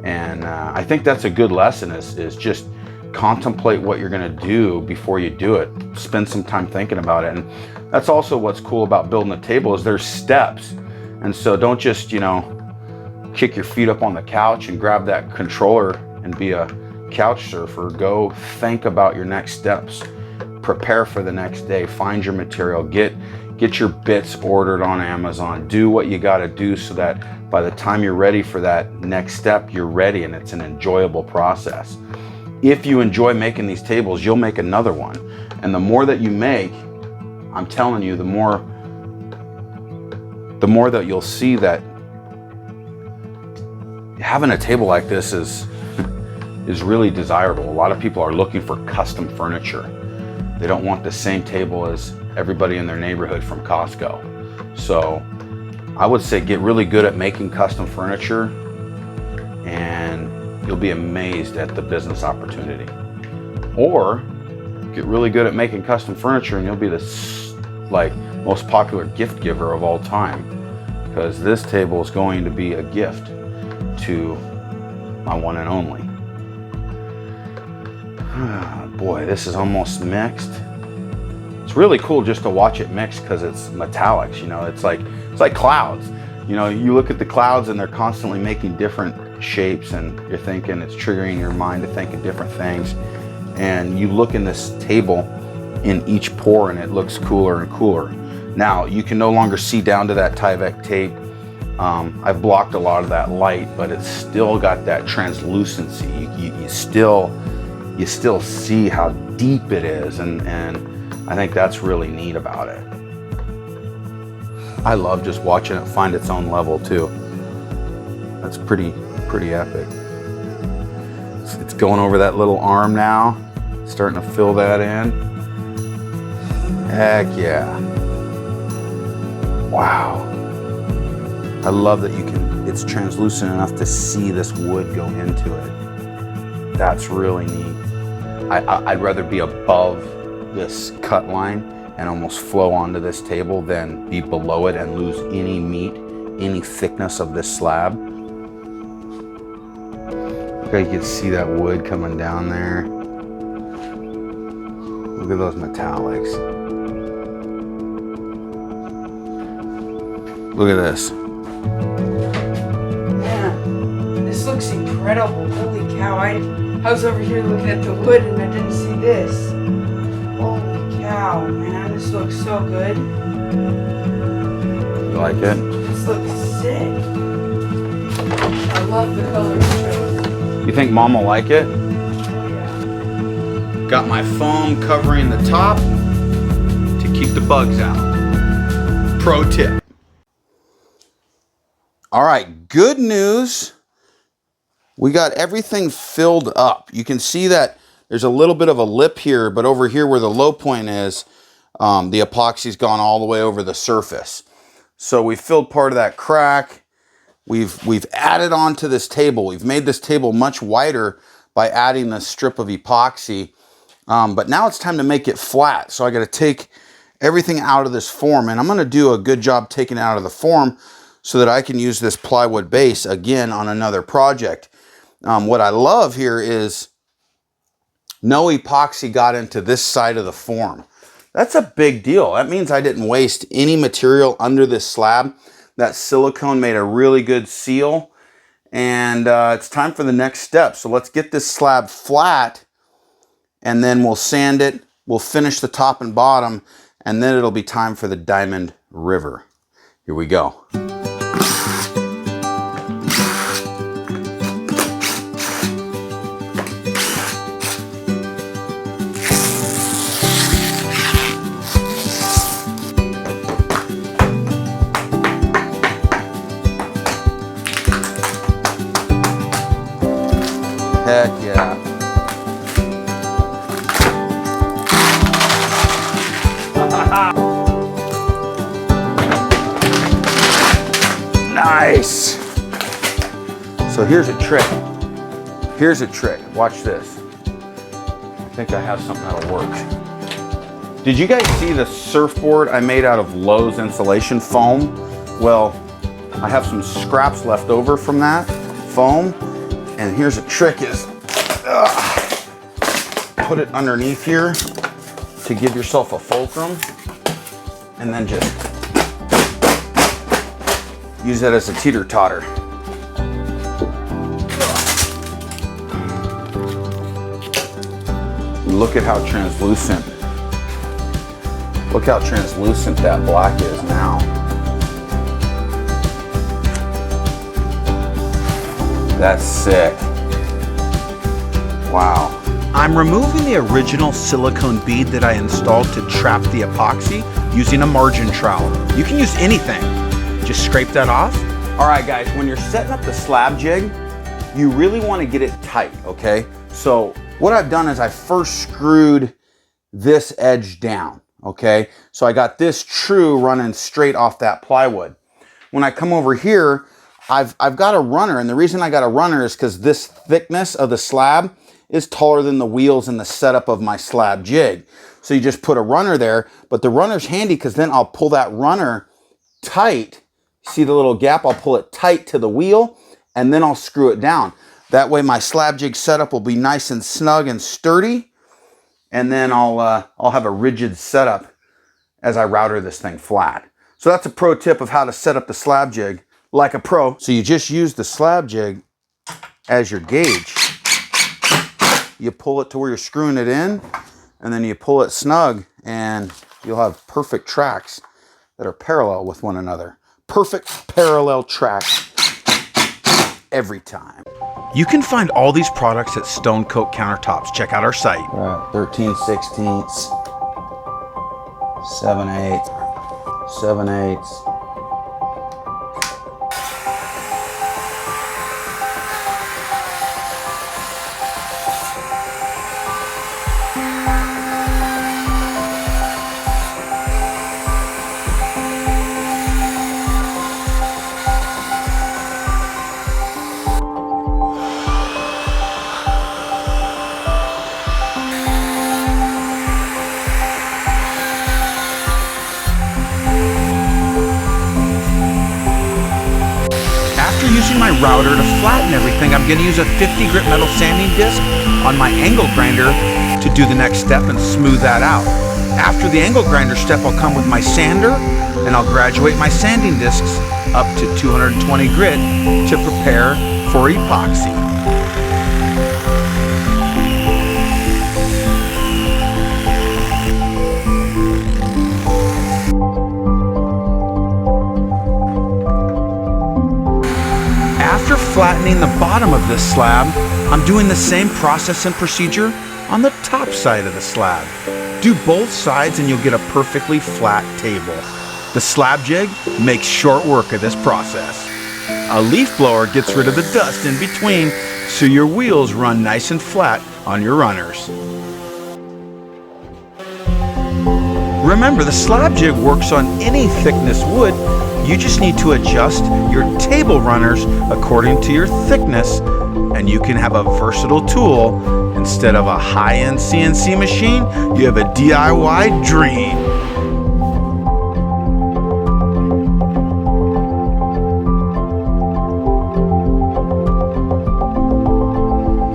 And I think that's a good lesson, is just contemplate what you're going to do before you do it. Spend some time thinking about it. And that's also what's cool about building a table, is there's steps. And so don't just, you know, kick your feet up on the couch and grab that controller and be a couch surfer. Go think about your next steps. Prepare for the next day. Find your material. Get your bits ordered on Amazon. Do what you got to do so that by the time you're ready for that next step, you're ready and it's an enjoyable process. If you enjoy making these tables, you'll make another one. And the more that you make, I'm telling you, the more that you'll see that having a table like this is really desirable. A lot of people are looking for custom furniture. They don't want the same table as everybody in their neighborhood from Costco. So I would say get really good at making custom furniture, and you'll be amazed at the business opportunity. Or get really good at making custom furniture and you'll be the most popular gift giver of all time, because this table is going to be a gift to my one and only. Boy, this is almost mixed. It's really cool just to watch it mix because it's metallics, you know. It's like clouds. You know, you look at the clouds and they're constantly making different shapes, and you're thinking, it's triggering your mind to think of different things. And you look in this table in each pour and it looks cooler and cooler. Now, you can no longer see down to that Tyvek tape. I've blocked a lot of that light, but it's still got that translucency. You still see how deep it is, and I think that's really neat about it. I love just watching it find its own level too. That's pretty epic. It's going over that little arm now, starting to fill that in. Heck yeah. Wow. I love that it's translucent enough to see this wood go into it. That's really neat. I'd rather be above this cut line and almost flow onto this table than be below it and lose any meat, any thickness of this slab. Okay, you can see that wood coming down there. Look at those metallics. Look at this. Man, this looks incredible. Holy cow, I was over here looking at the wood and I didn't see this. Holy cow, man, this looks so good. You like it? This looks sick. I love the color choice. You think Mom will like it? Oh yeah. Got my foam covering the top to keep the bugs out. Pro tip. All right, good news. We got everything filled up. You can see that there's a little bit of a lip here, but over here where the low point is, the epoxy's gone all the way over the surface. So we filled part of that crack. We've added on to this table. We've made this table much wider by adding this strip of epoxy. But now it's time to make it flat. So I got to take everything out of this form, and I'm going to do a good job taking it out of the form so that I can use this plywood base again on another project. What I love here is no epoxy got into this side of the form. That's a big deal. That means I didn't waste any material under this slab. That silicone made a really good seal, and it's time for the next step. So let's get this slab flat, and then we'll sand it. We'll finish the top and bottom, and then it'll be time for the Diamond River. Here we go. Heck yeah. Nice. So here's a trick. Here's a trick. Watch this. I think I have something that'll work. Did you guys see the surfboard I made out of Lowe's insulation foam? Well, I have some scraps left over from that foam. And here's a trick is, put it underneath here to give yourself a fulcrum, and then just use that as a teeter-totter. Look at how translucent, that black is now. That's sick. Wow. I'm removing the original silicone bead that I installed to trap the epoxy using a margin trowel. You can use anything. Just scrape that off. All right, guys, when you're setting up the slab jig, you really want to get it tight, okay? So what I've done is I first screwed this edge down, okay? So I got this true running straight off that plywood. When I come over here, I've got a runner, and the reason I got a runner is because this thickness of the slab is taller than the wheels and the setup of my slab jig. So you just put a runner there, but the runner's handy because then I'll pull that runner tight. See the little gap? I'll pull it tight to the wheel, and then I'll screw it down. That way my slab jig setup will be nice and snug and sturdy, and then I'll have a rigid setup as I router this thing flat. So that's a pro tip of how to set up the slab jig like a pro. So you just use the slab jig as your gauge. You pull it to where you're screwing it in, and then you pull it snug, and you'll have perfect tracks that are parallel with one another. Perfect parallel tracks every time. You can find all these products at Stone Coat Countertops. Check out our site. 13/16, 7/8, 7/8. Using my router to flatten everything, I'm going to use a 50 grit metal sanding disc on my angle grinder to do the next step and smooth that out. After the angle grinder step, I'll come with my sander and I'll graduate my sanding discs up to 220 grit to prepare for epoxy. After flattening the bottom of this slab, I'm doing the same process and procedure on the top side of the slab. Do both sides and you'll get a perfectly flat table. The slab jig makes short work of this process. A leaf blower gets rid of the dust in between so your wheels run nice and flat on your runners. Remember, the slab jig works on any thickness wood. You just need to adjust your table runners according to your thickness, and you can have a versatile tool. Instead of a high-end CNC machine, you have a DIY dream.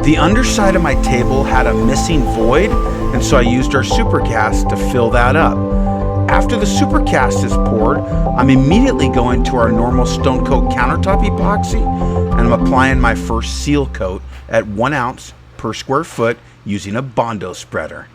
The underside of my table had a missing void, and so I used our supercast to fill that up. After the supercast is poured, I'm immediately going to our normal stone coat countertop epoxy, and I'm applying my first seal coat at 1 ounce per square foot using a Bondo spreader.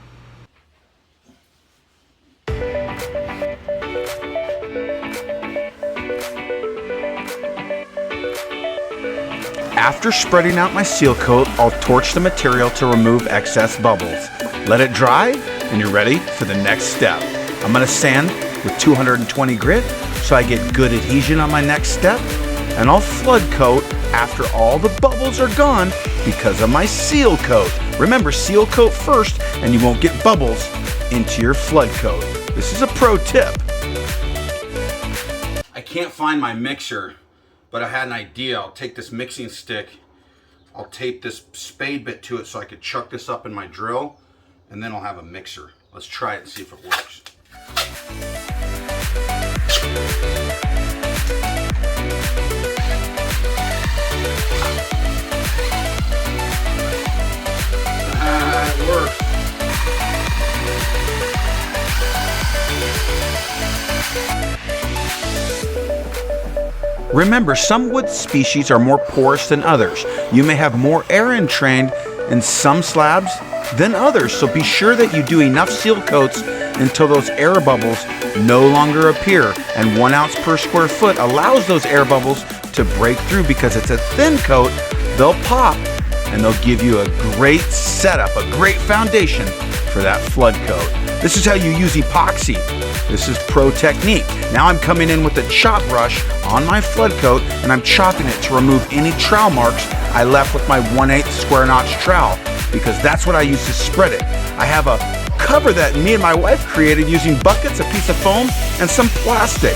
After spreading out my seal coat, I'll torch the material to remove excess bubbles. Let it dry, and you're ready for the next step. I'm gonna sand with 220 grit so I get good adhesion on my next step, and I'll flood coat after all the bubbles are gone because of my seal coat. Remember, seal coat first and you won't get bubbles into your flood coat. This is a pro tip. I can't find my mixer, but I had an idea. I'll take this mixing stick, I'll tape this spade bit to it so I could chuck this up in my drill, and then I'll have a mixer. Let's try it and see if it works. It works. Remember, some wood species are more porous than others. You may have more air entrained in some slabs than others, so be sure that you do enough seal coats until those air bubbles no longer appear. And 1 ounce per square foot allows those air bubbles to break through because it's a thin coat. They'll pop and they'll give you a great setup, a great foundation for that flood coat. This is how you use epoxy. This is pro technique. Now I'm coming in with a chop brush on my flood coat and I'm chopping it to remove any trowel marks I left with my 1/8 square notch trowel, because that's what I use to spread it. I have a cover that me and my wife created using buckets, a piece of foam, and some plastic.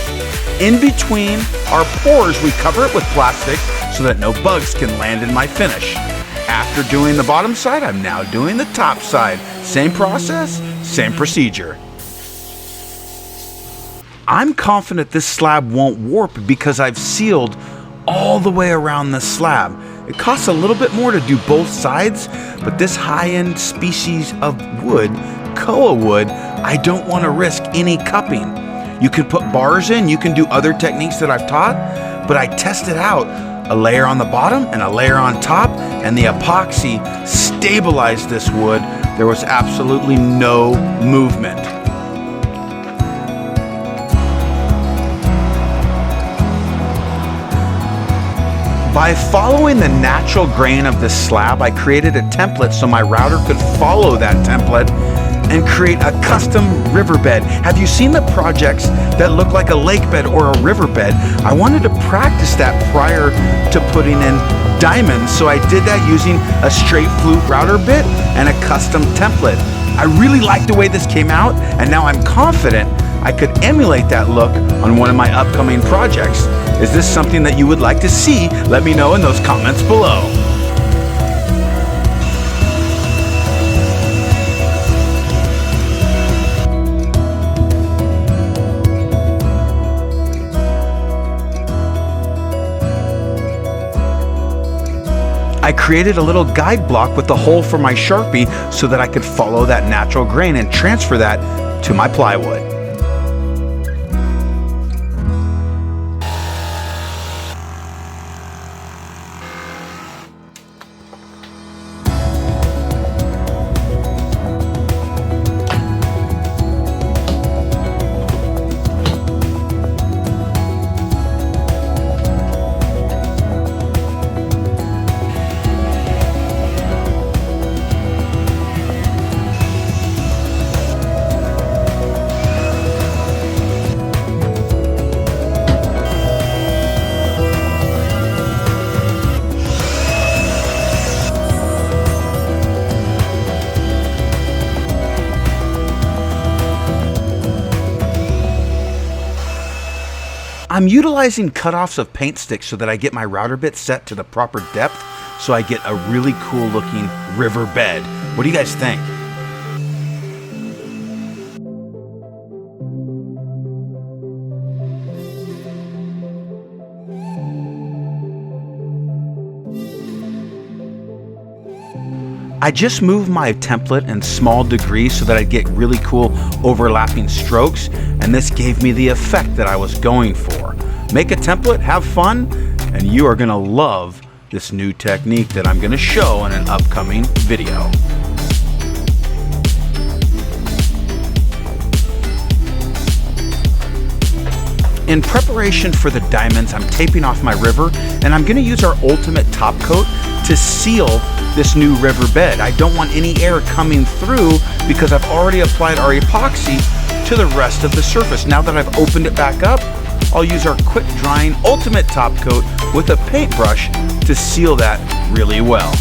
In between our pores, we cover it with plastic so that no bugs can land in my finish. After doing the bottom side, I'm now doing the top side. Same process, same procedure. I'm confident this slab won't warp because I've sealed all the way around the slab. It costs a little bit more to do both sides, but this high-end species of wood, koa wood, I don't want to risk any cupping. You can put bars in, you can do other techniques that I've taught, but I tested out a layer on the bottom and a layer on top, and the epoxy stabilized this wood. There was absolutely no movement. By following the natural grain of this slab, I created a template so my router could follow that template and create a custom riverbed. Have you seen the projects that look like a lake bed or a riverbed? I wanted to practice that prior to putting in diamonds, so I did that using a straight flute router bit and a custom template. I really like the way this came out, and now I'm confident I could emulate that look on one of my upcoming projects. Is this something that you would like to see? Let me know in those comments below. I created a little guide block with the hole for my Sharpie so that I could follow that natural grain and transfer that to my plywood. I'm utilizing cutoffs of paint sticks so that I get my router bit set to the proper depth so I get a really cool looking river bed. What do you guys think? I just moved my template in small degrees so that I get really cool overlapping strokes, and this gave me the effect that I was going for. Make a template, have fun, and you are gonna love this new technique that I'm gonna show in an upcoming video. In preparation for the diamonds, I'm taping off my river, and I'm gonna use our ultimate top coat to seal this new river bed. I don't want any air coming through because I've already applied our epoxy to the rest of the surface. Now that I've opened it back up, I'll use our quick drying ultimate top coat with a paintbrush to seal that really well.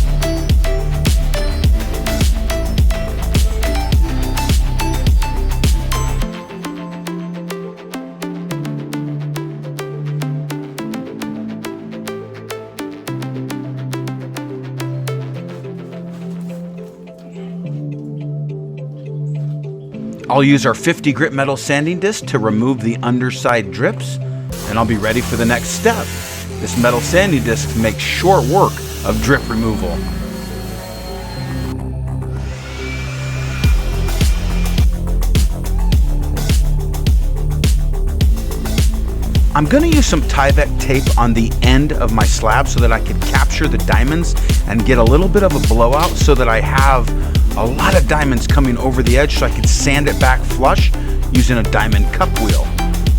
I'll use our 50 grit metal sanding disc to remove the underside drips, and I'll be ready for the next step. This metal sanding disc makes short work of drip removal. I'm gonna use some Tyvek tape on the end of my slab so that I can capture the diamonds and get a little bit of a blowout so that I have a lot of diamonds coming over the edge so I can sand it back flush using a diamond cup wheel.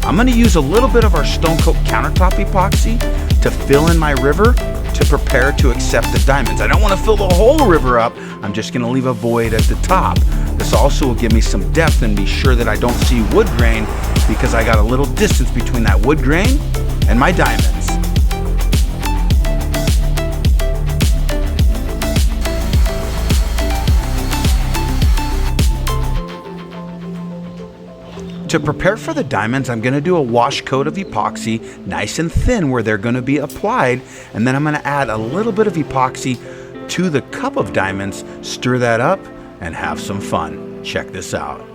I'm gonna use a little bit of our Stone Coat Countertop epoxy to fill in my river to prepare to accept the diamonds. I don't wanna fill the whole river up, I'm just gonna leave a void at the top. This also will give me some depth and be sure that I don't see wood grain because I got a little distance between that wood grain and my diamonds. To prepare for the diamonds, I'm gonna do a wash coat of epoxy, nice and thin where they're gonna be applied, and then I'm gonna add a little bit of epoxy to the cup of diamonds, stir that up, and have some fun. Check this out.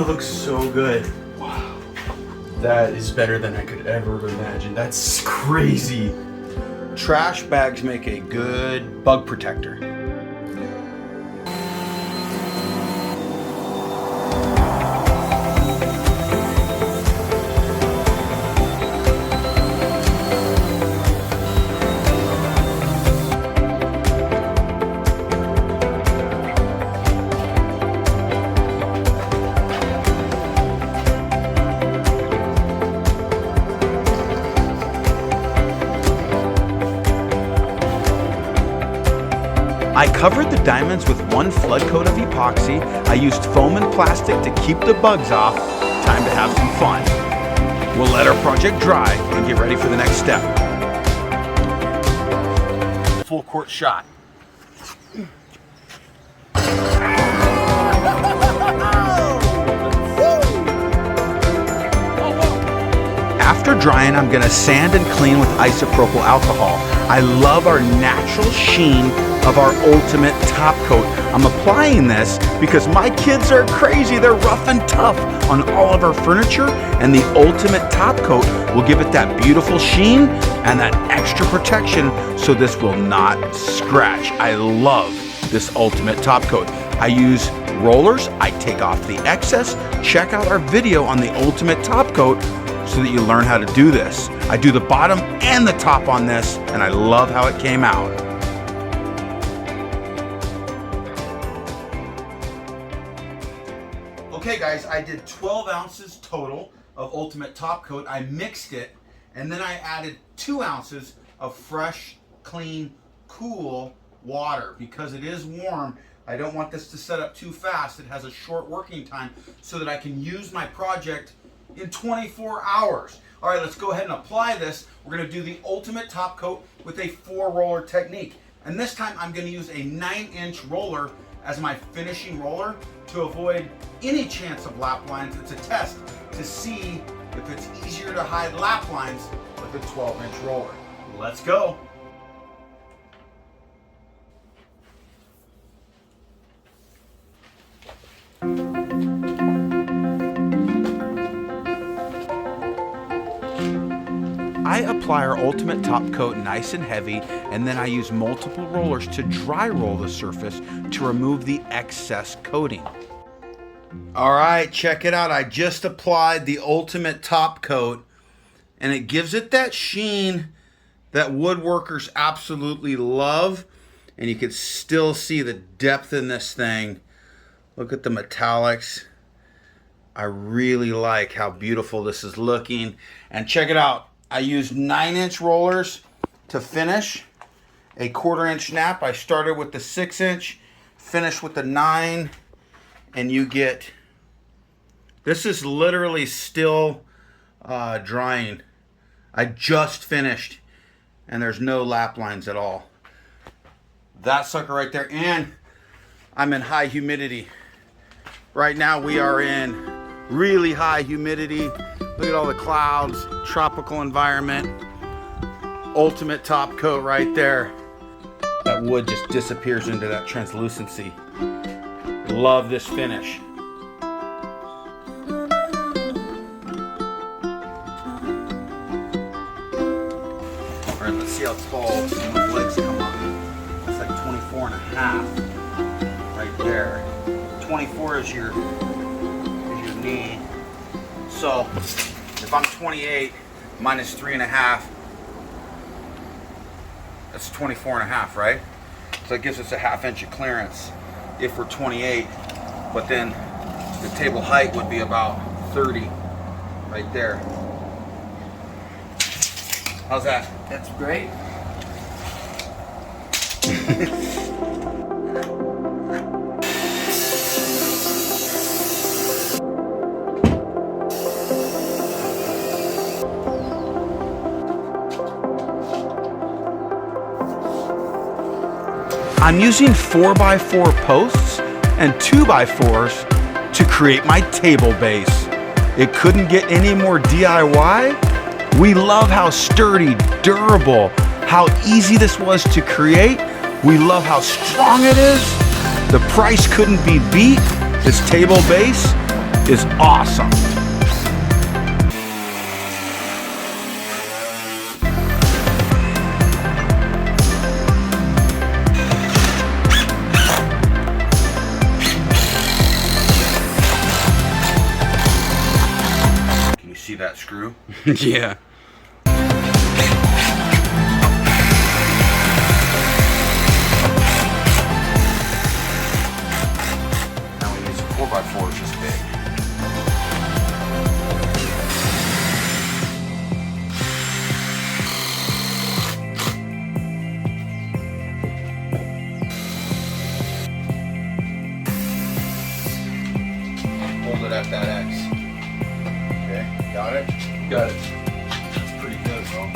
That looks so good. Wow. That is better than I could ever imagine. That's crazy. Trash bags make a good bug protector. I covered the diamonds with one flood coat of epoxy. I used foam and plastic to keep the bugs off. Time to have some fun. We'll let our project dry and get ready for the next step. Full court shot. After drying, I'm gonna sand and clean with isopropyl alcohol. I love our natural sheen of our ultimate top coat. I'm applying this because my kids are crazy. They're rough and tough on all of our furniture, and the ultimate top coat will give it that beautiful sheen and that extra protection so this will not scratch. I love this ultimate top coat. I use rollers. I take off the excess. Check out our video on the ultimate top coat so that you learn how to do this. I do the bottom and the top on this, and I love how it came out. Okay guys, I did 12 ounces total of ultimate top coat. I mixed it, and then I added 2 ounces of fresh, clean, cool water. Because it is warm, I don't want this to set up too fast. It has a short working time so that I can use my project in 24 hours. All right, let's go ahead and apply this. We're gonna do the ultimate top coat with a 4-roller technique. And this time I'm gonna use a 9-inch roller as my finishing roller to avoid any chance of lap lines. It's a test to see if it's easier to hide lap lines with a 12-inch roller. Let's go. I apply our ultimate top coat nice and heavy, and then I use multiple rollers to dry roll the surface to remove the excess coating. All right, check it out. I just applied the ultimate top coat, and it gives it that sheen that woodworkers absolutely love, and you can still see the depth in this thing. Look at the metallics. I really like how beautiful this is looking. And check it out. I used 9-inch rollers to finish, a 1/4-inch nap. I started with the 6-inch, finished with the 9, and you get, this is literally still drying. I just finished, and there's no lap lines at all. That sucker right there, and I'm in high humidity. Right now we are in really high humidity. Look at all the clouds, tropical environment. Ultimate top coat right there. That wood just disappears into that translucency. Love this finish. All right, let's see how tall some of the legs come up. It's like 24.5 right there. 24 is your knee. So if I'm 28 minus 3.5, that's 24.5, right? So it gives us a 1/2 inch of clearance if we're 28, but then the table height would be about 30 right there. How's that? That's great. I'm using 4x4 posts and 2x4s to create my table base. It couldn't get any more DIY. We love how sturdy, durable, how easy this was to create. We love how strong it is. The price couldn't be beat. This table base is awesome. See that screw? Yeah. Now we use a 4x4, which is big. Got it? Got it. That's pretty good, bro.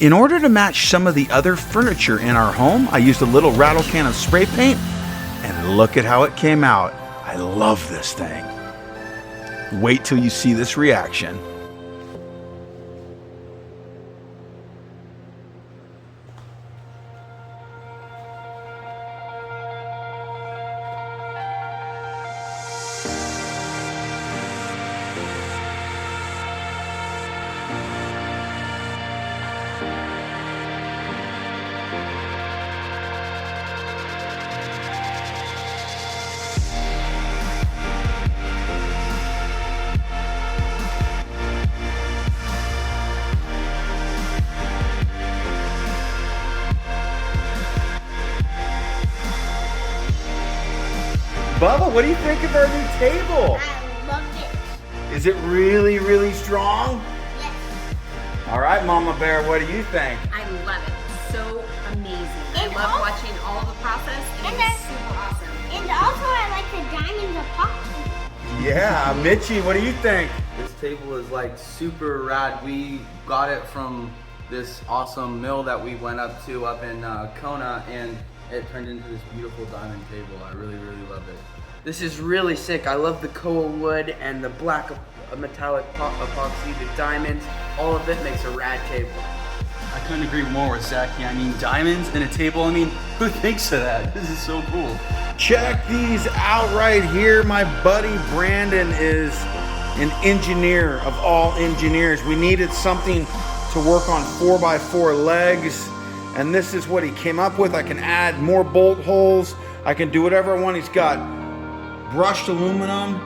In order to match some of the other furniture in our home, I used a little rattle can of spray paint, and look at how it came out. I love this thing. Wait till you see this reaction. Bubba, what do you think of our new table? I love it. Is it really, really strong? Yes. All right, Mama Bear, what do you think? I love it. It's so amazing. And I love watching all the process, and it's super awesome. And also I like the diamond epoxy. Yeah, Mitchie, what do you think? This table is like super rad. We got it from this awesome mill that we went up to up in Kona, and it turned into this beautiful diamond table. I really, really love it. This is really sick. I love the koa wood and the black metallic epoxy, the diamonds. All of it makes a rad table. I couldn't agree more with Zachy. I mean, diamonds in a table, I mean, who thinks of that? This is so cool. Check these out right here. My buddy Brandon is an engineer of all engineers. We needed something to work on 4x4 legs, and this is what he came up with. I can add more bolt holes. I can do whatever I want. He's got brushed aluminum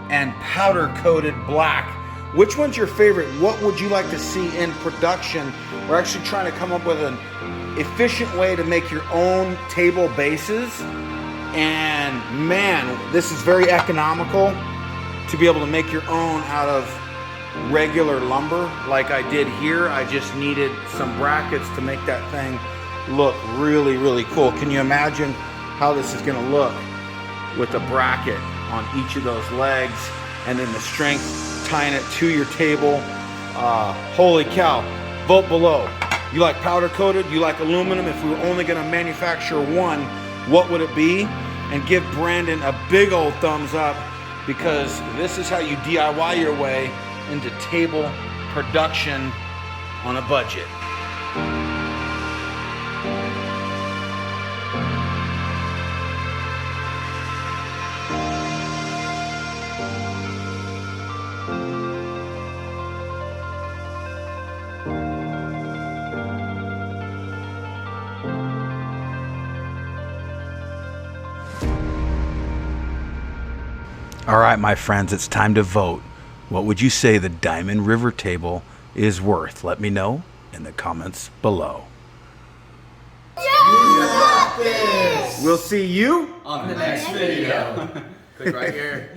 and powder coated black. Which one's your favorite? What would you like to see in production? We're actually trying to come up with an efficient way to make your own table bases. And man, this is very economical to be able to make your own out of regular lumber like I did here. I just needed some brackets to make that thing look really, really cool. Can you imagine how this is gonna look with a bracket on each of those legs and then the strength tying it to your table? Holy cow, vote below. You like powder coated, you like aluminum? If we were only gonna manufacture one, what would it be? And give Brandon a big old thumbs up, because this is how you DIY your way into table production on a budget. All right, my friends, it's time to vote. What would you say the Diamond River table is worth? Let me know in the comments below. We'll see you On the next video. Click right here.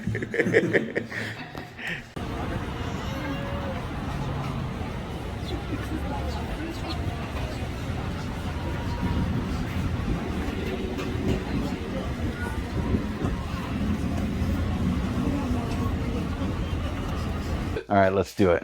All right, let's do it.